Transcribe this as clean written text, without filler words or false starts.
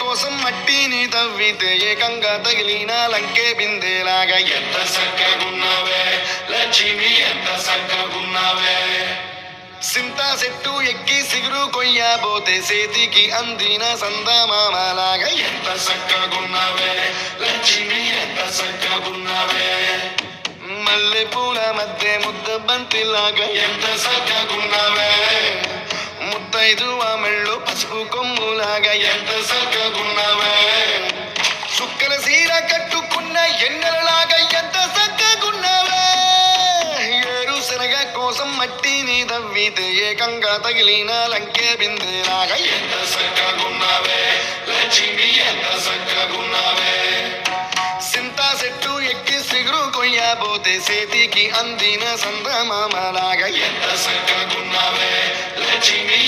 కోసం మట్టిని తవ్వితే ఏకంగా తగిలిన లంకే బిందెలాగా ఎంత చక్కగున్నావే లక్ష్మి, ఎంత చక్కగున్నావే. సింతా చెట్టు ఎక్కి సిగురు కొయ్యబోతే చేతికి అందిన సందమామలాగా ఎంత చక్కగున్నావే లక్ష్మి, ఎంత చక్కగున్నావే. మల్లె పూల మధ్య ముద్ద బంతిలాగా ఎంత చక్కగున్నావే. ముత్తైదువ మెళ్ళు పసుపు కొమ్ములాగా ఎంత చక్కగున్నావే. చుక్కల సీర కట్టుకున్న ఎన్నెలలాగా ఎంత చక్కగున్నావే. ఏరుశనగ కోసం మట్టిని తవ్వితే ఏకంగా తగిలిన లంకే బిందెలాగా ఎంత చక్కగున్నావే లక్ష్మి, ఎంత చక్కగున్నావే. సింతా చెట్టు ఎక్కి సిగురు కొయ్యబోతే చేతికి అందిన సందమామలాగా ఎంత చక్కగున్నావే లక్ష్మి.